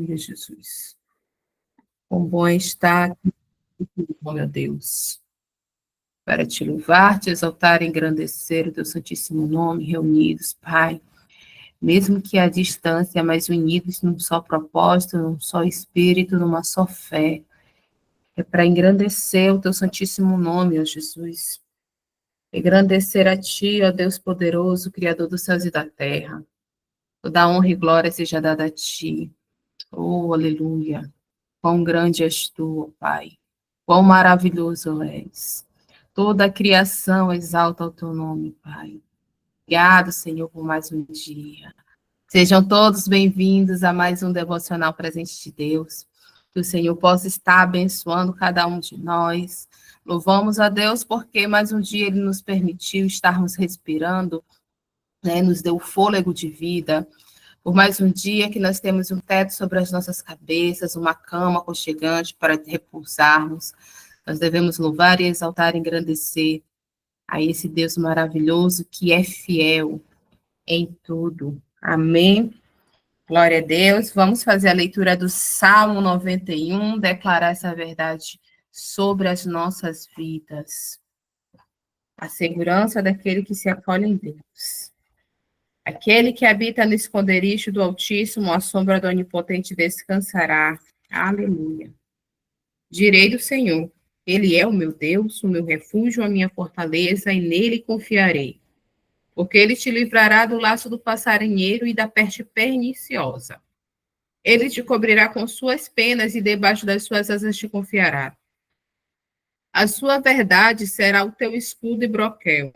Aleluia, Jesus. Quão bom está aqui, oh, meu Deus, para te louvar, te exaltar e engrandecer o teu santíssimo nome, reunidos, Pai, mesmo que à distância, mas unidos num só propósito, num só espírito, numa só fé. É para engrandecer o teu santíssimo nome, ó Jesus. Engrandecer a ti, ó Deus poderoso, Criador dos céus e da terra. Toda honra e glória seja dada a ti. Oh, aleluia. Quão grande és tu, ó Pai. Quão maravilhoso és. Toda a criação exalta o teu nome, Pai. Obrigado, Senhor, por mais um dia. Sejam todos bem-vindos a mais um devocional presente de Deus. Que o Senhor possa estar abençoando cada um de nós. Louvamos a Deus porque mais um dia Ele nos permitiu estarmos respirando, né? Nos deu fôlego de vida. Por mais um dia que nós temos um teto sobre as nossas cabeças, uma cama aconchegante para repousarmos. Nós devemos louvar e exaltar e engrandecer a esse Deus maravilhoso que é fiel em tudo. Amém. Glória a Deus. Vamos fazer a leitura do Salmo 91, declarar essa verdade sobre as nossas vidas. A segurança daquele que se acolhe em Deus. Aquele que habita no esconderijo do Altíssimo, à sombra do Onipotente descansará. Aleluia. Direi do Senhor, Ele é o meu Deus, o meu refúgio, a minha fortaleza, e nele confiarei. Porque Ele te livrará do laço do passarinheiro e da peste perniciosa. Ele te cobrirá com suas penas e debaixo das suas asas te confiará. A sua verdade será o teu escudo e broquel.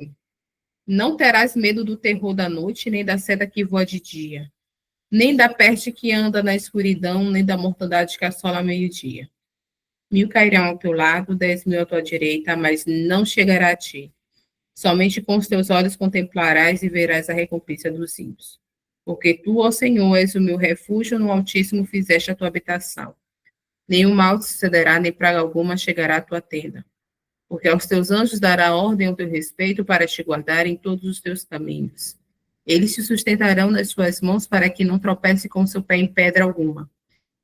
Não terás medo do terror da noite, nem da seta que voa de dia, nem da peste que anda na escuridão, nem da mortandade que assola ao meio-dia. 1.000 cairão ao teu lado, 10.000 à tua direita, mas não chegará a ti. Somente com os teus olhos contemplarás e verás a recompensa dos ímpios. Porque tu, ó Senhor, és o meu refúgio, no Altíssimo fizeste a tua habitação. Nenhum mal te sucederá, nem praga alguma chegará à tua tenda. Porque aos teus anjos dará ordem ao teu respeito para te guardar em todos os teus caminhos. Eles te sustentarão nas suas mãos para que não tropece com seu pé em pedra alguma.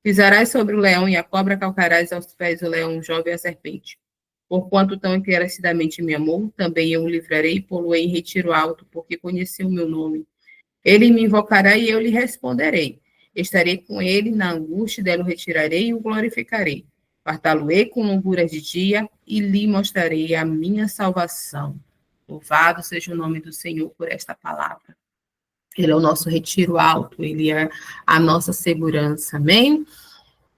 Pisarás sobre o leão e a cobra, calcarás aos pés o leão jovem e a serpente. Porquanto tão encarecidamente me amou, também eu o livrarei e pô-lo-ei em retiro alto, porque conheceu o meu nome. Ele me invocará e eu lhe responderei. Estarei com ele na angústia, dele o retirarei e o glorificarei. Fartá-lo-ei com longuras de dia e lhe mostrarei a minha salvação. Louvado seja o nome do Senhor por esta palavra. Ele é o nosso retiro alto, ele é a nossa segurança, amém?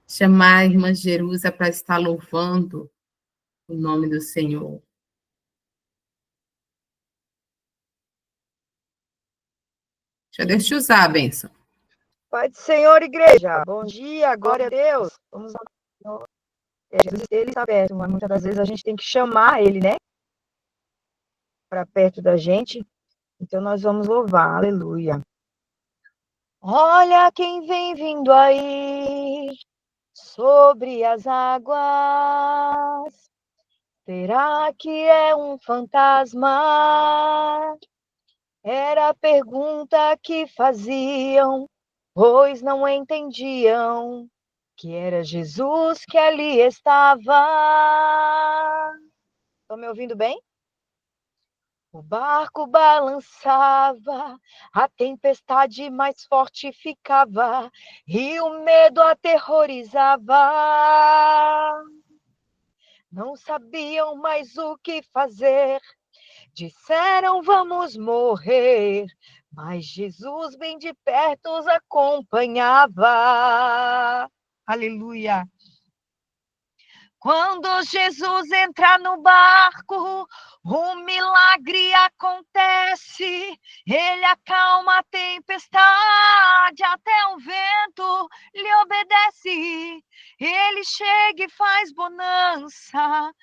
Chamar a irmã Jerusa para estar louvando o nome do Senhor. Deixa Deus te usar, a bênção. Pai do Senhor, igreja. Bom dia, glória a Deus. Vamos ao Senhor. Jesus, ele está perto, mas muitas das vezes a gente tem que chamar ele, né? Para perto da gente. Então nós vamos louvar, aleluia. Olha quem vem vindo aí sobre as águas. Será que é um fantasma? Era a pergunta que faziam, pois não entendiam que era Jesus que ali estava. Estão me ouvindo bem? O barco balançava, a tempestade mais forte ficava, e o medo aterrorizava. Não sabiam mais o que fazer, disseram vamos morrer, mas Jesus bem de perto os acompanhava. Aleluia! Quando Jesus entra no barco, um milagre acontece. Ele acalma a tempestade, até o vento lhe obedece. Ele chega e faz bonança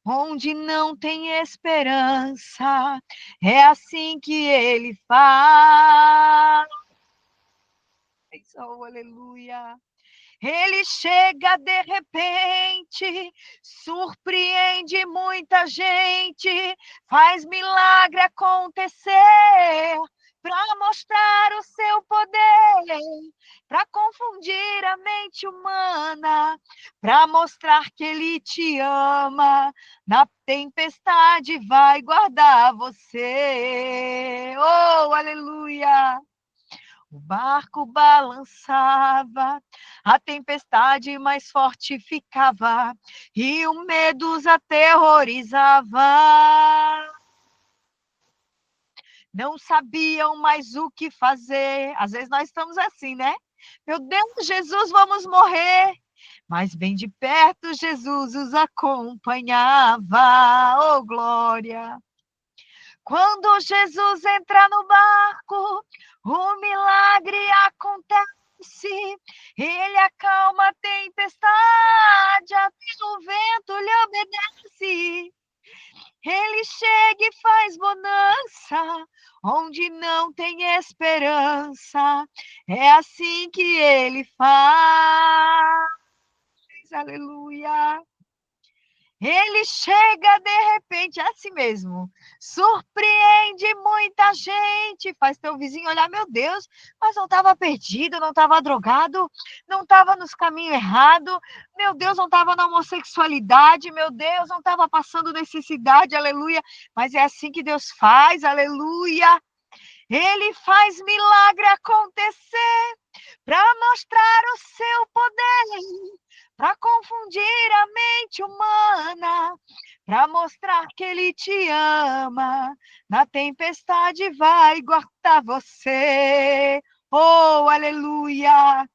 onde não tem esperança. É assim que ele faz. Oh, aleluia! Ele chega de repente, surpreende muita gente, faz milagre acontecer. para mostrar o seu poder, para confundir a mente humana, para mostrar que Ele te ama. Na tempestade vai guardar você. Oh, aleluia! O barco balançava, a tempestade mais forte ficava, e o medo os aterrorizava. Não sabiam mais o que fazer. Às vezes nós estamos assim, né? Meu Deus, Jesus, vamos morrer. Mas bem de perto Jesus os acompanhava. Oh, glória! Quando Jesus entra no barco, o milagre acontece. Ele acalma a tempestade, até o vento lhe obedece. Ele chega e faz bonança, onde não tem esperança. É assim que ele faz. Aleluia. Ele chega de repente, é assim mesmo, surpreende muita gente, faz teu vizinho olhar, meu Deus, mas não estava perdido, não estava drogado, não estava nos caminhos errados, meu Deus, não estava na homossexualidade, meu Deus, não estava passando necessidade, aleluia, mas é assim que Deus faz, aleluia. Ele faz milagre acontecer para mostrar o seu poder, para confundir a mente humana, para mostrar que Ele te ama. Na tempestade vai guardar você. Oh, aleluia!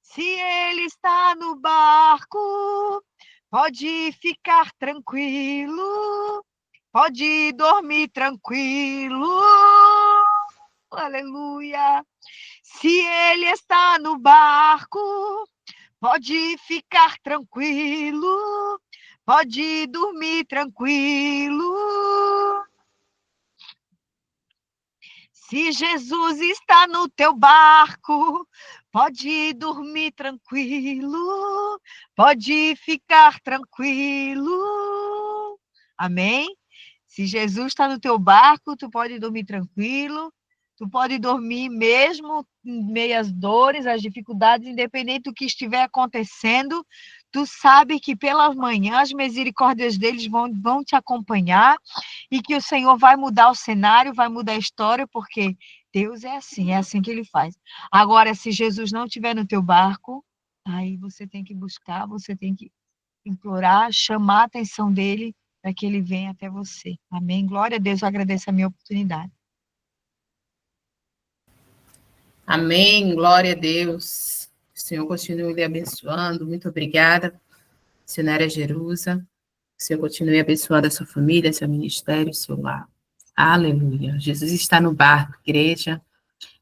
Se Ele está no barco, pode ficar tranquilo, pode dormir tranquilo. Aleluia! Se Ele está no barco, pode ficar tranquilo, pode dormir tranquilo. Se Jesus está no teu barco, pode dormir tranquilo, pode ficar tranquilo. Amém? Se Jesus está no teu barco, tu pode dormir tranquilo, tu pode dormir mesmo em meio às dores, às dificuldades, independente do que estiver acontecendo, tu sabe que pelas manhãs as misericórdias deles vão te acompanhar e que o Senhor vai mudar o cenário, vai mudar a história, porque Deus é assim que Ele faz. Agora, se Jesus não estiver no teu barco, aí você tem que buscar, você tem que implorar, chamar a atenção dEle, para que Ele venha até você. Amém? Glória a Deus, eu agradeço a minha oportunidade. Amém, glória a Deus. O Senhor continue lhe abençoando. Muito obrigada, Senhora Jerusa. O Senhor continue abençoando a sua família, seu ministério, seu lar. Aleluia. Jesus está no barco, igreja.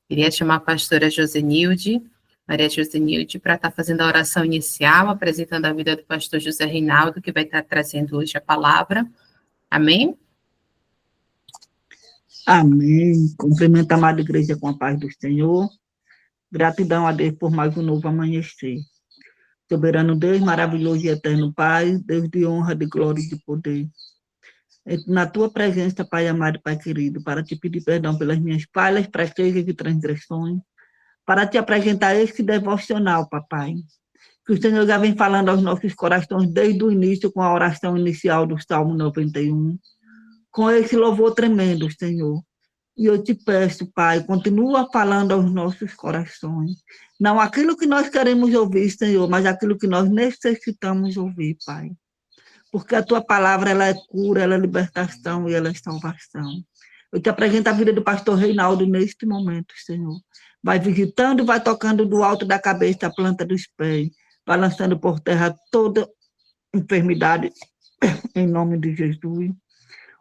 Queria chamar a pastora Josenilde, Maria Josenilde, para estar fazendo a oração inicial, apresentando a vida do pastor José Reinaldo, que vai estar trazendo hoje a palavra. Amém? Amém. Cumprimento a amada igreja com a paz do Senhor. Gratidão a Deus por mais um novo amanhecer. Soberano Deus, maravilhoso e eterno Pai, Deus de honra, de glória e de poder. Na tua presença, Pai amado, Pai querido, para te pedir perdão pelas minhas falhas, trastezas e transgressões, para te apresentar esse devocional, Papai, que o Senhor já vem falando aos nossos corações desde o início, com a oração inicial do Salmo 91, com esse louvor tremendo, Senhor. E eu te peço, Pai, continua falando aos nossos corações. Não aquilo que nós queremos ouvir, Senhor, mas aquilo que nós necessitamos ouvir, Pai. Porque a tua palavra, ela é cura, ela é libertação e ela é salvação. Eu te apresento a vida do pastor Reinaldo neste momento, Senhor. Vai visitando, vai tocando do alto da cabeça a planta dos pés, vai lançando por terra toda enfermidade, em nome de Jesus.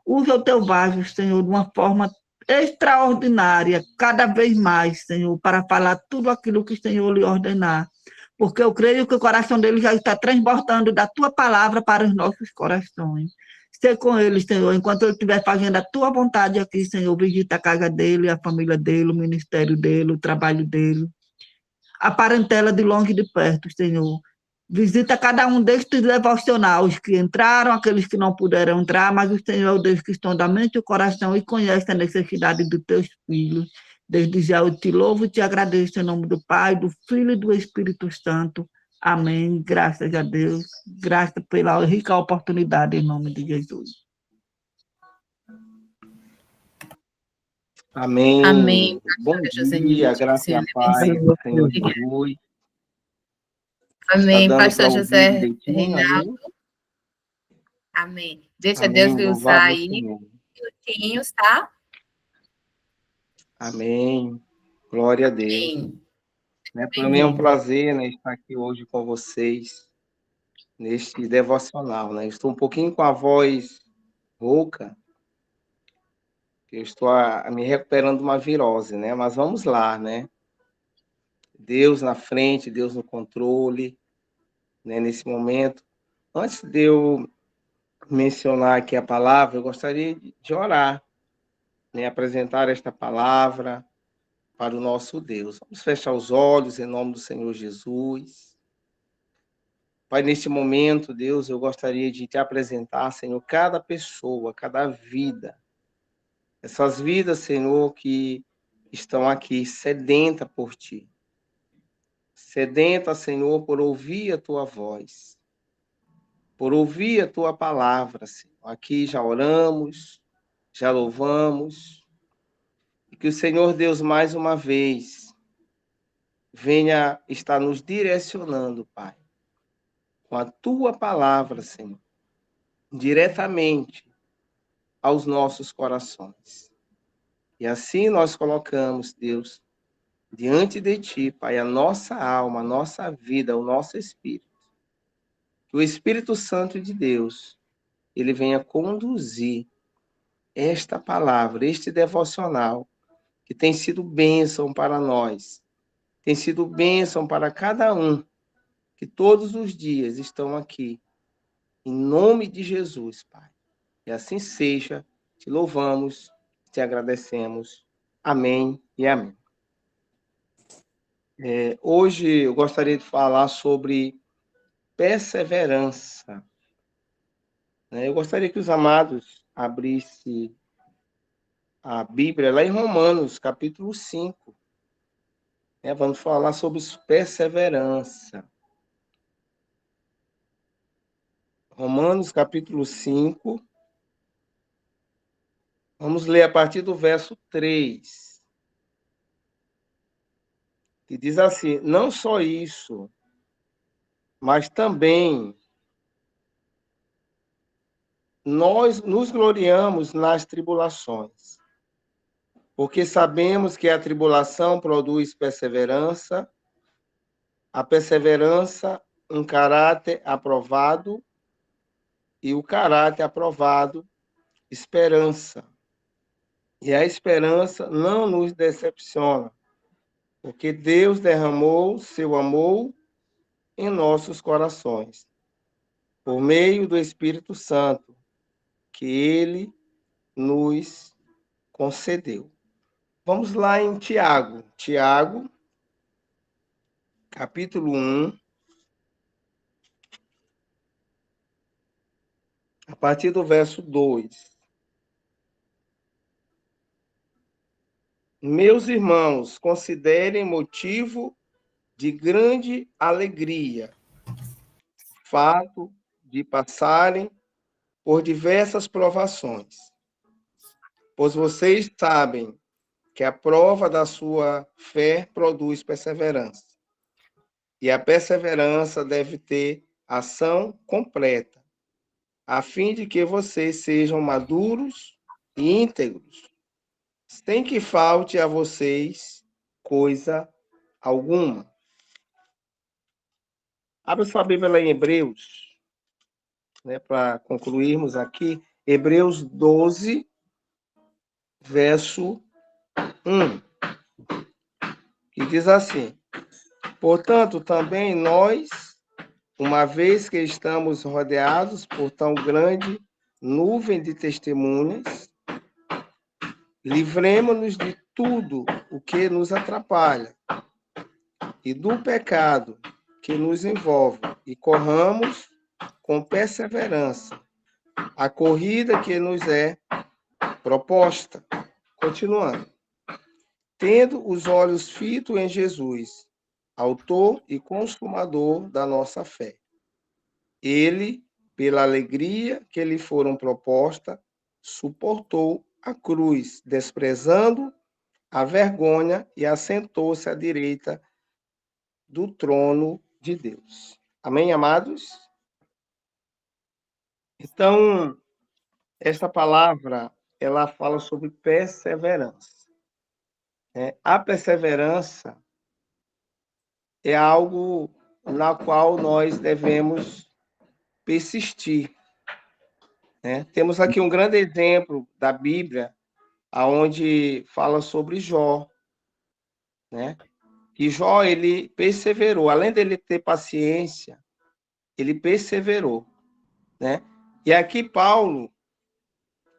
Usa o teu vaso, Senhor, de uma forma extraordinária, cada vez mais, Senhor, para falar tudo aquilo que o Senhor lhe ordenar. Porque eu creio que o coração dele já está transbordando da tua palavra para os nossos corações. Ser com ele, Senhor, enquanto ele estiver fazendo a tua vontade aqui, Senhor, visita a casa dele, a família dele, o ministério dele, o trabalho dele. A parentela de longe e de perto, Senhor. Visita cada um destes devocionais, os que entraram, aqueles que não puderam entrar, mas o Senhor é o Deus que sonda a mente e o coração e conhece a necessidade dos teus filhos. Desde já eu te louvo e te agradeço em nome do Pai, do Filho e do Espírito Santo. Amém. Graças a Deus. Graças pela rica oportunidade em nome de Jesus. Amém. Amém. Bom José dia, Nilton, graça e a Senhor paz abençoe. do Senhor Obrigada. Jesus. Amém. Está dando Pastor para ouvir José direitinho, Reinaldo. amém? Amém. Deixa Amém, Deus lhe usar louvado o aí Senhor. minutinhos, tá? Amém. Glória a Deus. Amém. Para mim é um Bem-vindo. prazer, estar aqui hoje com vocês, neste devocional, Estou um pouquinho com a voz rouca, que eu estou me recuperando de uma virose, Mas vamos lá, Deus na frente, Deus no controle, nesse momento. Antes de eu mencionar aqui a palavra, eu gostaria de orar, apresentar esta palavra para o nosso Deus. Vamos fechar os olhos em nome do Senhor Jesus. Pai, neste momento, Deus, eu gostaria de te apresentar, Senhor, cada pessoa, cada vida. Essas vidas, Senhor, que estão aqui sedenta por ti. Sedenta, Senhor, por ouvir a tua voz. Por ouvir a tua palavra, Senhor. Aqui já oramos, já louvamos. E que o Senhor Deus, mais uma vez, venha estar nos direcionando, Pai, com a tua palavra, Senhor, diretamente aos nossos corações. E assim nós colocamos, Deus, diante de ti, Pai, a nossa alma, a nossa vida, o nosso espírito. Que o Espírito Santo de Deus, ele venha conduzir esta palavra, este devocional, que tem sido bênção para nós, tem sido bênção para cada um, que todos os dias estão aqui, em nome de Jesus, Pai. E assim seja, te louvamos, te agradecemos. Amém e amém. Hoje eu gostaria de falar sobre perseverança. Eu gostaria que os amados abrissem a Bíblia lá em Romanos, capítulo 5. Vamos falar sobre perseverança. Romanos, capítulo 5. Vamos ler a partir do verso 3. Que diz assim: não só isso, mas também nós nos gloriamos nas tribulações, porque sabemos que a tribulação produz perseverança, a perseverança um caráter aprovado, e o caráter aprovado, esperança. E a esperança não nos decepciona, porque Deus derramou seu amor em nossos corações, por meio do Espírito Santo, que Ele nos concedeu. Vamos lá em Tiago. Tiago, capítulo 1, a partir do verso 2. Meus irmãos, considerem motivo de grande alegria o fato de passarem por diversas provações, pois vocês sabem que a prova da sua fé produz perseverança. E a perseverança deve ter ação completa, a fim de que vocês sejam maduros e íntegros, sem que falte a vocês coisa alguma. Abra sua Bíblia lá em Hebreus, para concluirmos aqui. Hebreus 12, verso 1, que diz assim: portanto, também nós, uma vez que estamos rodeados por tão grande nuvem de testemunhas, livremo-nos de tudo o que nos atrapalha e do pecado que nos envolve, e corramos com perseverança a corrida que nos é proposta. Continuando. tendo os olhos fitos em Jesus, autor e consumador da nossa fé. Ele, pela alegria que lhe foram proposta, suportou a cruz, desprezando a vergonha e assentou-se à direita do trono de Deus. Amém, amados? Então, esta palavra, ela fala sobre perseverança. A perseverança é algo na qual nós devemos persistir. Temos aqui um grande exemplo da Bíblia, onde fala sobre Jó. E Jó, ele perseverou. Além dele ter paciência, ele perseverou. E aqui Paulo,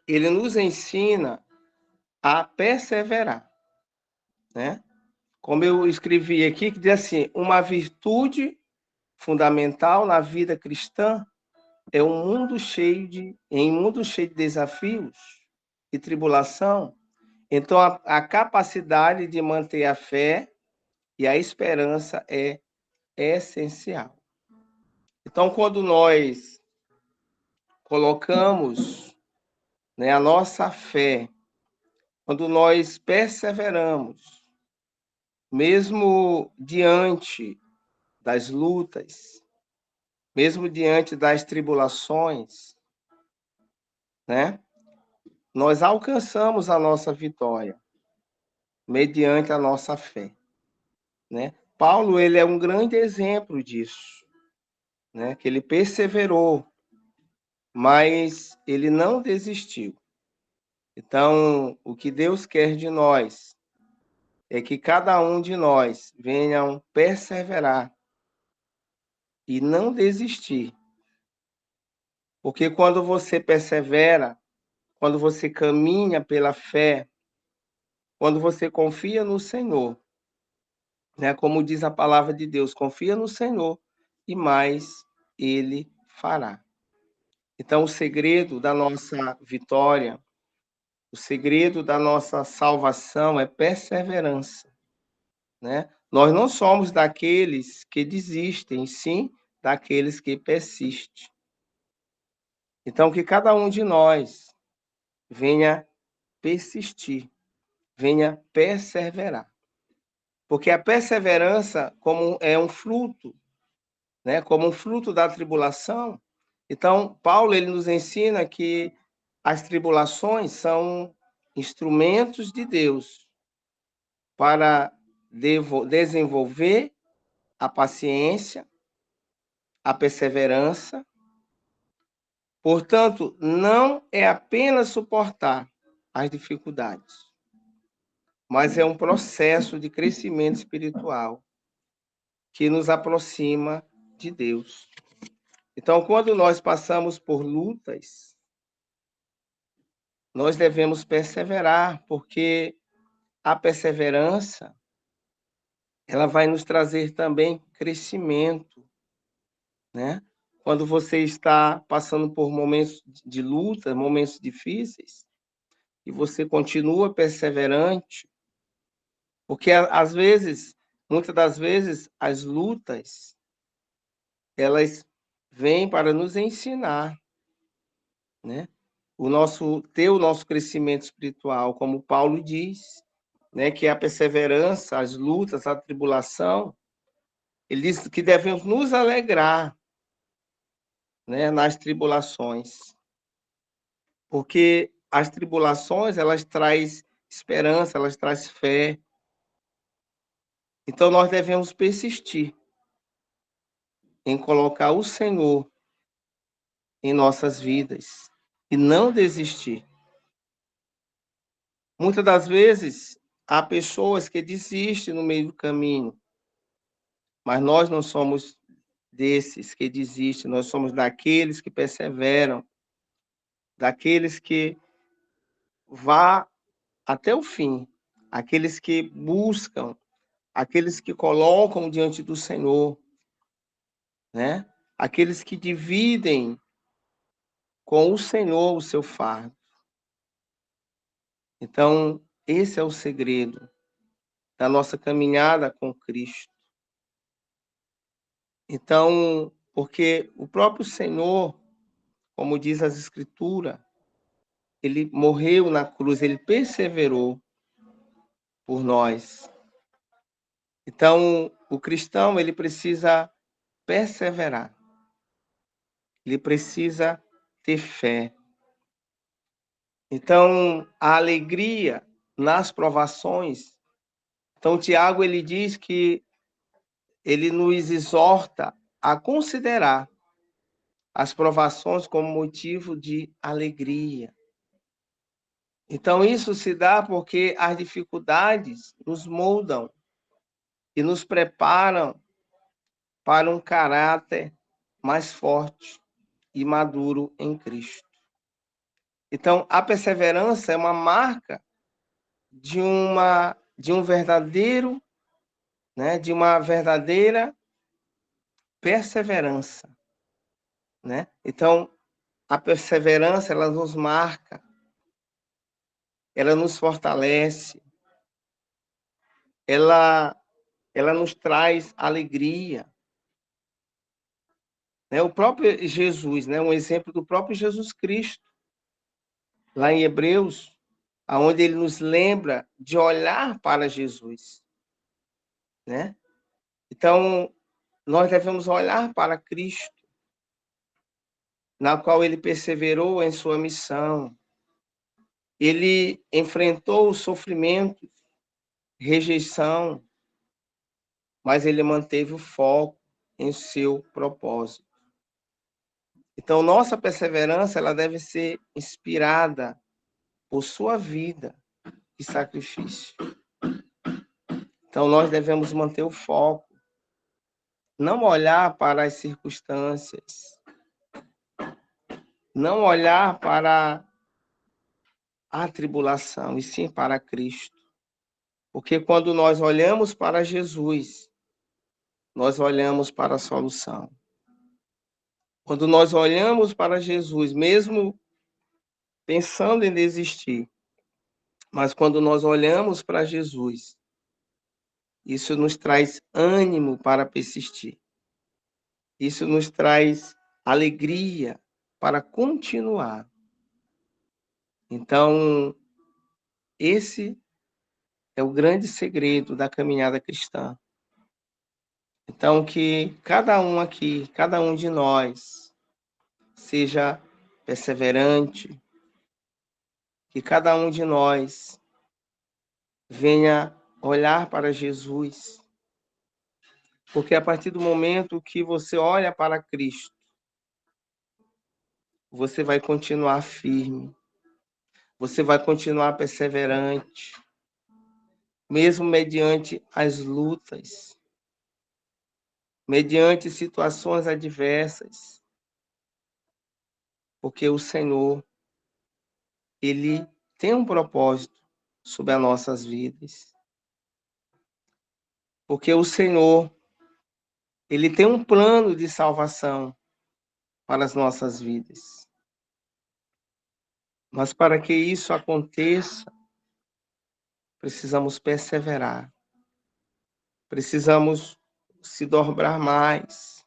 ele nos ensina a perseverar. Como eu escrevi aqui, que diz assim, uma virtude fundamental na vida cristã é um mundo cheio de desafios e tribulação. Então, a capacidade de manter a fé e a esperança é essencial. Então, quando nós colocamos a nossa fé, quando nós perseveramos, mesmo diante das lutas, mesmo diante das tribulações, nós alcançamos a nossa vitória mediante a nossa fé. Paulo, ele é um grande exemplo disso, que ele perseverou, mas ele não desistiu. Então, o que Deus quer de nós é que cada um de nós venham perseverar e não desistir. Porque quando você persevera, quando você caminha pela fé, quando você confia no Senhor, como diz a palavra de Deus, confia no Senhor e mais Ele fará. Então, o segredo da nossa vitória, o segredo da nossa salvação é perseverança. Nós não somos daqueles que desistem, sim daqueles que persistem. Então, que cada um de nós venha persistir, venha perseverar. Porque a perseverança, como é um fruto, como um fruto da tribulação, então, Paulo, ele nos ensina que as tribulações são instrumentos de Deus para desenvolver a paciência, a perseverança. Portanto, não é apenas suportar as dificuldades, mas é um processo de crescimento espiritual que nos aproxima de Deus. Então, quando nós passamos por lutas, nós devemos perseverar, porque a perseverança, ela vai nos trazer também crescimento, Quando você está passando por momentos de luta, momentos difíceis, e você continua perseverante, porque às vezes, muitas das vezes, as lutas, elas vêm para nos ensinar, o nosso crescimento espiritual, como Paulo diz, que a perseverança, as lutas, a tribulação, ele diz que devemos nos alegrar, nas tribulações, porque as tribulações, elas trazem esperança, elas trazem fé. Então, nós devemos persistir em colocar o Senhor em nossas vidas e não desistir. Muitas das vezes, há pessoas que desistem no meio do caminho, mas nós não somos desses que desistem, nós somos daqueles que perseveram, daqueles que vão até o fim, aqueles que buscam, aqueles que colocam diante do Senhor, aqueles que dividem com o Senhor o seu fardo. Então, esse é o segredo, da nossa caminhada com Cristo. Então, porque o próprio Senhor, como diz as Escrituras, ele morreu na cruz, ele perseverou por nós. Então, o cristão, ele precisa perseverar. Ele precisa ter fé. Então, a alegria nas provações. Então, Tiago, ele diz que ele nos exorta a considerar as provações como motivo de alegria. Então, isso se dá porque as dificuldades nos moldam e nos preparam para um caráter mais forte e maduro em Cristo. Então, a perseverança é uma marca de um verdadeiro, né, de uma verdadeira perseverança, né? Então, a perseverança, ela nos marca, ela nos fortalece, ela nos traz alegria. Né? O próprio Jesus, né? Um exemplo do próprio Jesus Cristo, lá em Hebreus, aonde ele nos lembra de olhar para Jesus, né? Então, nós devemos olhar para Cristo, na qual ele perseverou em sua missão. Ele enfrentou o sofrimento, rejeição, mas ele manteve o foco em seu propósito. Então, nossa perseverança, ela deve ser inspirada por sua vida e sacrifício. Então, nós devemos manter o foco, não olhar para as circunstâncias, não olhar para a tribulação, e sim para Cristo. Porque quando nós olhamos para Jesus, nós olhamos para a solução. Quando nós olhamos para Jesus, mesmo pensando em desistir, mas quando nós olhamos para Jesus, isso nos traz ânimo para persistir. Isso nos traz alegria para continuar. Então, esse é o grande segredo da caminhada cristã. Então, que cada um aqui, cada um de nós, seja perseverante, que cada um de nós venha olhar para Jesus. Porque a partir do momento que você olha para Cristo, você vai continuar firme, você vai continuar perseverante, mesmo mediante as lutas, mediante situações adversas, porque o Senhor, ele tem um propósito sobre as nossas vidas. Porque o Senhor, ele tem um plano de salvação para as nossas vidas. Mas para que isso aconteça, precisamos perseverar. Precisamos se dobrar mais.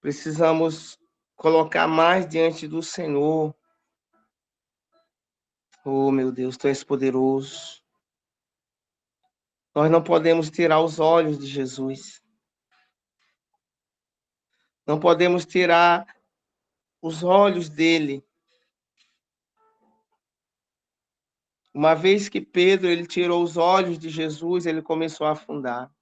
Precisamos colocar mais diante do Senhor. Oh, meu Deus, Tu és poderoso. Nós não podemos tirar os olhos de Jesus. Não podemos tirar os olhos dele. Uma vez que Pedro ele tirou os olhos de Jesus, ele começou a afundar.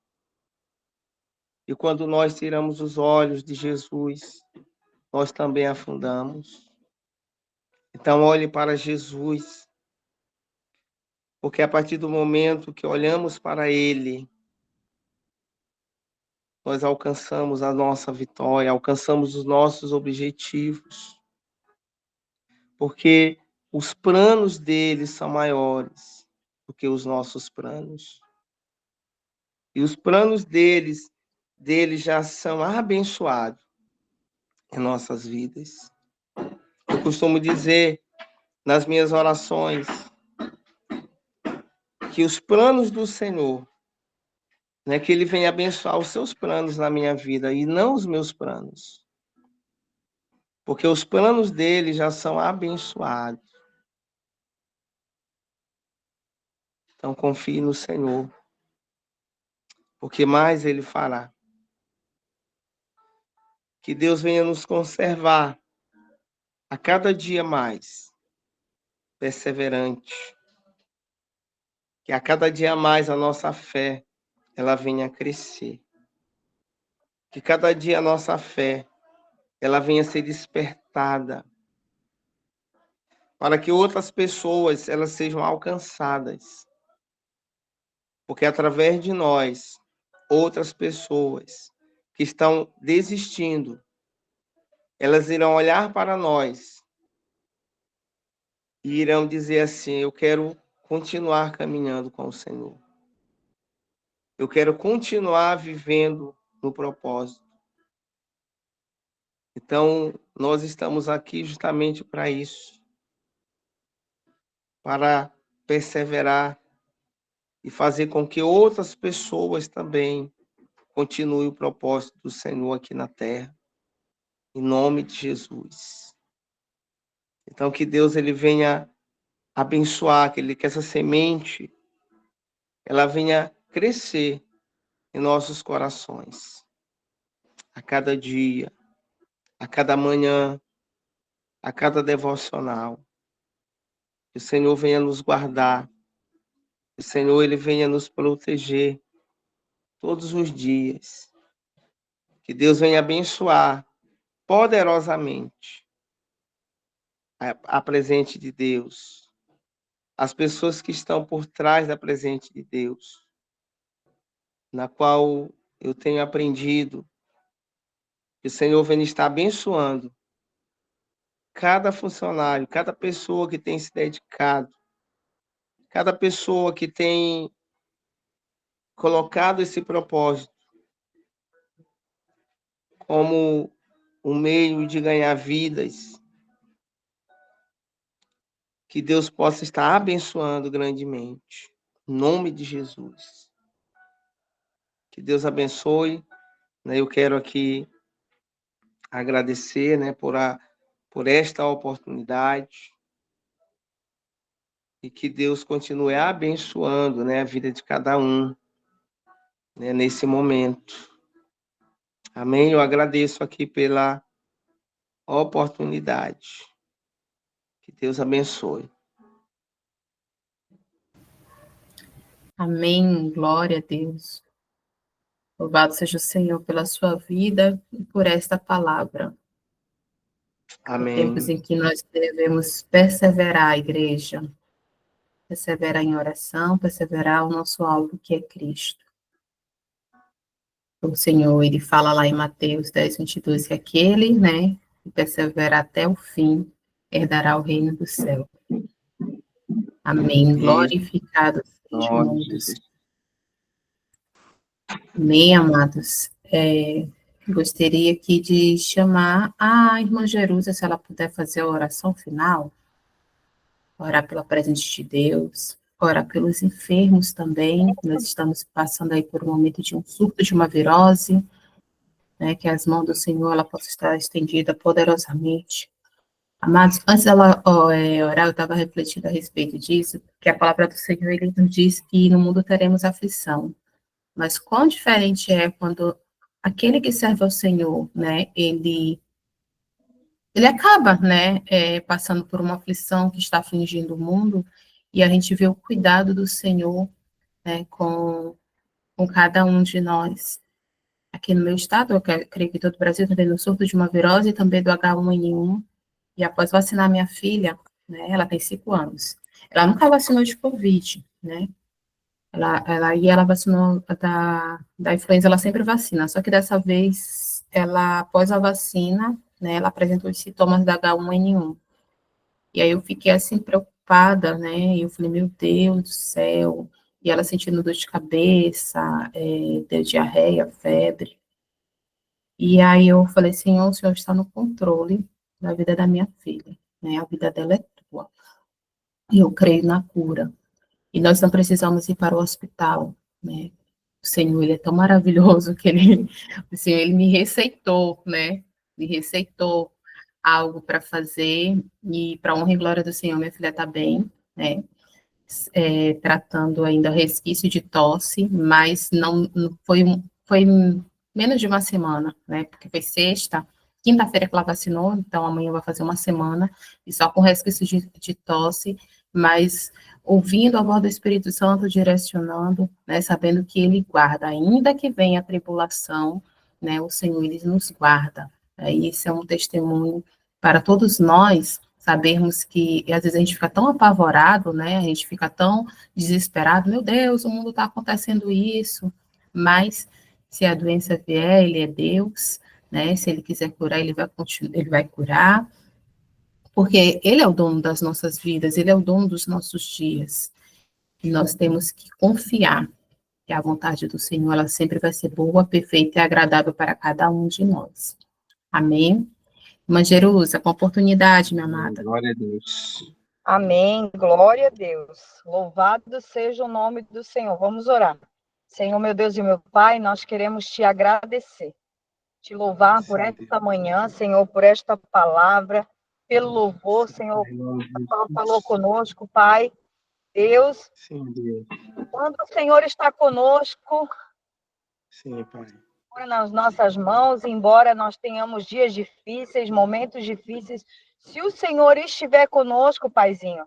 E quando nós tiramos os olhos de Jesus, nós também afundamos. Então, olhe para Jesus. Porque a partir do momento que olhamos para ele, nós alcançamos a nossa vitória, alcançamos os nossos objetivos. Porque os planos dele são maiores do que os nossos planos. E os planos dele já são abençoados em nossas vidas. Eu costumo dizer nas minhas orações que os planos do Senhor, né, que Ele venha abençoar os seus planos na minha vida e não os meus planos. Porque os planos dele já são abençoados. Então confie no Senhor, porque mais Ele fará. Que Deus venha nos conservar a cada dia mais perseverante. Que a cada dia mais a nossa fé ela venha crescer. Que cada dia a nossa fé ela venha ser despertada, para que outras pessoas elas sejam alcançadas. Porque através de nós, outras pessoas que estão desistindo, elas irão olhar para nós e irão dizer assim: eu quero continuar caminhando com o Senhor. Eu quero continuar vivendo no propósito. Então, nós estamos aqui justamente para isso, para perseverar e fazer com que outras pessoas também continuem o propósito do Senhor aqui na terra, em nome de Jesus. Então, que Deus ele venha abençoar, que essa semente ela venha crescer em nossos corações, a cada dia, a cada manhã, a cada devocional. Que o Senhor venha nos guardar, que o Senhor ele venha nos proteger todos os dias. Que Deus venha abençoar poderosamente a presente de Deus, as pessoas que estão por trás da presente de Deus, na qual eu tenho aprendido que o Senhor venha estar abençoando cada funcionário, cada pessoa que tem se dedicado, cada pessoa que tem colocado esse propósito como um meio de ganhar vidas, que Deus possa estar abençoando grandemente, em nome de Jesus. Que Deus abençoe, né? Eu quero aqui agradecer, né, por esta oportunidade e que Deus continue abençoando, né, a vida de cada um, né, nesse momento. Amém? Eu agradeço aqui pela oportunidade. Que Deus abençoe. Amém. Glória a Deus. Louvado seja o Senhor pela sua vida e por esta palavra. Em tempos Amém. em que nós devemos perseverar, igreja. Perseverar em oração, perseverar o nosso alvo que é Cristo. O Senhor, ele fala lá em Mateus 10, 22, que aquele, né, que persevera até o fim, herdará o reino do céu. Amém. Isso. Glorificado seja o nome do Senhor. Amém, amados. Gostaria aqui de chamar a irmã Jerusa, se ela puder fazer a oração final, orar pela presença de Deus, orar pelos enfermos também. Nós estamos passando aí por um momento de um surto de uma virose, né, que as mãos do Senhor ela possa estar estendida poderosamente. Amados, antes dela orar, eu estava refletindo a respeito disso, que a palavra do Senhor, ele nos diz que no mundo teremos aflição. Mas quão diferente é quando aquele que serve ao Senhor, né, ele acaba, né, passando por uma aflição que está afligindo o mundo, e a gente vê o cuidado do Senhor, né, com cada um de nós. Aqui no meu estado, eu creio que todo o Brasil está tendo surto de uma virose e também do H1N1, e após vacinar minha filha, né, ela tem 5 anos, ela nunca vacinou de Covid, né, ela vacinou da influenza, ela sempre vacina, só que dessa vez, ela, após a vacina, né, ela apresentou os sintomas da H1N1. E aí eu fiquei, assim, preocupada, né, e eu falei, meu Deus do céu, e ela sentindo dor de cabeça, deu diarreia, febre. E aí eu falei, Senhor, o Senhor está no controle da vida da minha filha, né, a vida dela é tua. E eu creio na cura. E nós não precisamos ir para o hospital, né? O Senhor, ele é tão maravilhoso que o Senhor, ele me receitou, né? Me receitou algo para fazer, e para honra e glória do Senhor, minha filha está bem, né? Tratando ainda resquício de tosse, mas não foi menos de uma semana, né? Porque foi sexta, quinta-feira que ela vacinou, então amanhã vai fazer uma semana, e só com resquício de tosse, mas ouvindo a voz do Espírito Santo direcionando, né? Sabendo que Ele guarda, ainda que venha a tribulação, né? O Senhor, Ele nos guarda. E isso é um testemunho para todos nós, sabermos que, e às vezes a gente fica tão apavorado, né? A gente fica tão desesperado, meu Deus, o mundo está acontecendo isso, mas se a doença vier, ele é Deus, né? Se ele quiser curar, ele vai curar, porque ele é o dono das nossas vidas, ele é o dono dos nossos dias. E nós temos que confiar que a vontade do Senhor, ela sempre vai ser boa, perfeita e agradável para cada um de nós. Amém? Irmã Jerusa, com oportunidade, minha amada. Glória a Deus. Amém. Glória a Deus. Louvado seja o nome do Senhor. Vamos orar. Senhor, meu Deus e meu Pai, nós queremos te agradecer, te louvar por esta manhã, Senhor, por esta palavra, pelo louvor, Senhor, a qual falou conosco, Pai. Deus, Sim, Deus. quando o Senhor está conosco, Sim, Pai. nas nossas mãos, embora nós tenhamos dias difíceis, momentos difíceis, se o Senhor estiver conosco, Paizinho,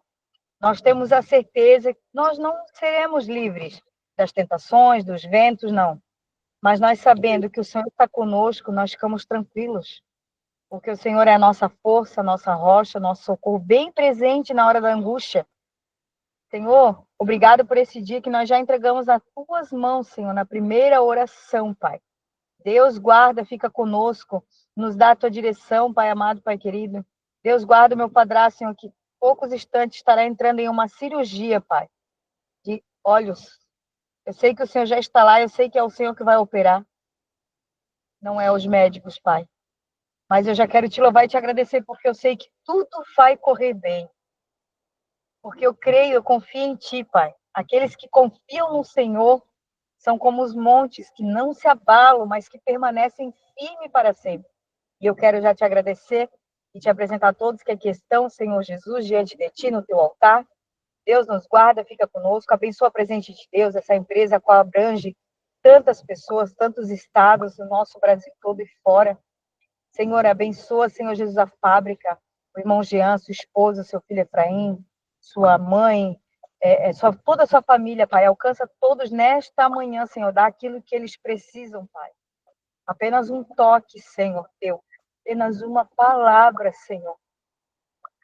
nós temos a certeza que nós não seremos livres das tentações, dos ventos, não. Mas nós sabendo que o Senhor está conosco, nós ficamos tranquilos, porque o Senhor é a nossa força, nossa rocha, nosso socorro, bem presente na hora da angústia. Senhor, obrigado por esse dia que nós já entregamos nas tuas mãos, Senhor, na primeira oração, Pai. Deus guarda, fica conosco, nos dá a tua direção, Pai amado, Pai querido. Deus guarda o meu padrasto, Senhor, que poucos instantes estará entrando em uma cirurgia, Pai, de olhos. Eu sei que o Senhor já está lá, eu sei que é o Senhor que vai operar. Não é os médicos, Pai. Mas eu já quero te louvar e te agradecer, porque eu sei que tudo vai correr bem. Porque eu creio, eu confio em ti, Pai. Aqueles que confiam no Senhor são como os montes que não se abalam, mas que permanecem firmes para sempre. E eu quero já te agradecer e te apresentar a todos que aqui estão, Senhor Jesus, diante de ti, no teu altar. Deus nos guarda, fica conosco, abençoa a presente de Deus, essa empresa a qual abrange tantas pessoas, tantos estados, no nosso Brasil todo e fora. Senhor, abençoa, Senhor Jesus, a fábrica, o irmão Jean, sua esposa, seu filho Efraim, sua mãe, toda a sua família, Pai. Alcança todos nesta manhã, Senhor, dá aquilo que eles precisam, Pai. Apenas um toque, Senhor, teu. Apenas uma palavra, Senhor.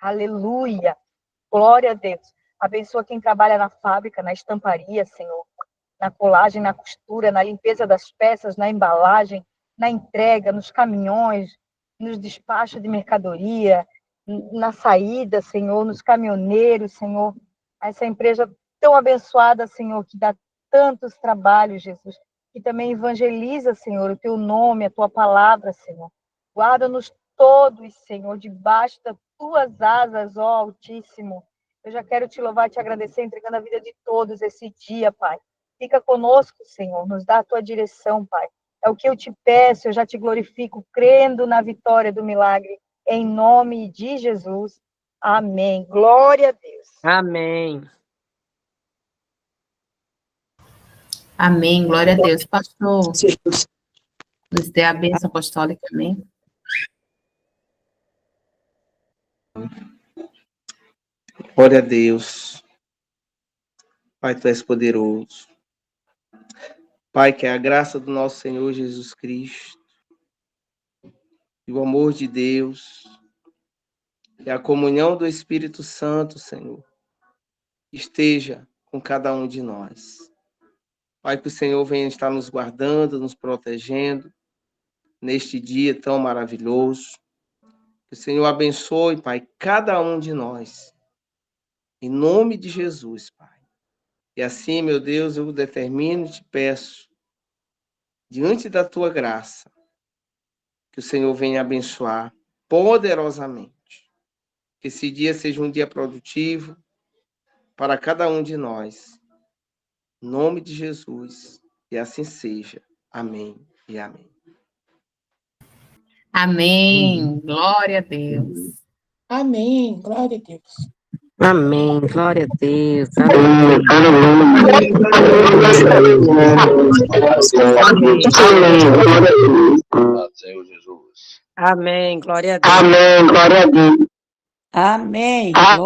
Aleluia. Glória a Deus. Abençoa quem trabalha na fábrica, na estamparia, Senhor. Na colagem, na costura, na limpeza das peças, na embalagem, na entrega, nos caminhões, nos despachos de mercadoria, na saída, Senhor, nos caminhoneiros, Senhor. Essa empresa tão abençoada, Senhor, que dá tantos trabalhos, Jesus, que também evangeliza, Senhor, o teu nome, a tua palavra, Senhor. Guarda-nos todos, Senhor, debaixo das tuas asas, ó Altíssimo. Eu já quero te louvar e te agradecer, entregando a vida de todos esse dia, Pai. Fica conosco, Senhor, nos dá a tua direção, Pai. É o que eu te peço, eu já te glorifico, crendo na vitória do milagre, em nome de Jesus. Amém. Glória a Deus. Amém. Amém, glória a Deus. Pastor, nos dê a bênção apostólica, amém? Glória a Deus. Pai, tu és poderoso. Pai, que a graça do nosso Senhor Jesus Cristo, e o amor de Deus, e a comunhão do Espírito Santo, Senhor, esteja com cada um de nós. Pai, que o Senhor venha estar nos guardando, nos protegendo, neste dia tão maravilhoso. Que o Senhor abençoe, Pai, cada um de nós. Em nome de Jesus, Pai. E assim, meu Deus, eu determino e te peço, diante da tua graça, que o Senhor venha abençoar poderosamente. Que esse dia seja um dia produtivo, para cada um de nós. Em nome de Jesus. E assim seja. Amém e amém. Amém. Glória a Deus. Amém. Glória a Deus. Amém. Glória a Deus. Senhor Jesus. Amém. Glória a Deus. Amém. Glória a Deus. Amém. Amém.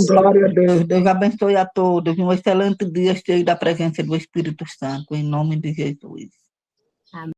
Glória a Deus. Deus abençoe a todos. Um excelente dia cheio da presença do Espírito Santo, em nome de Jesus.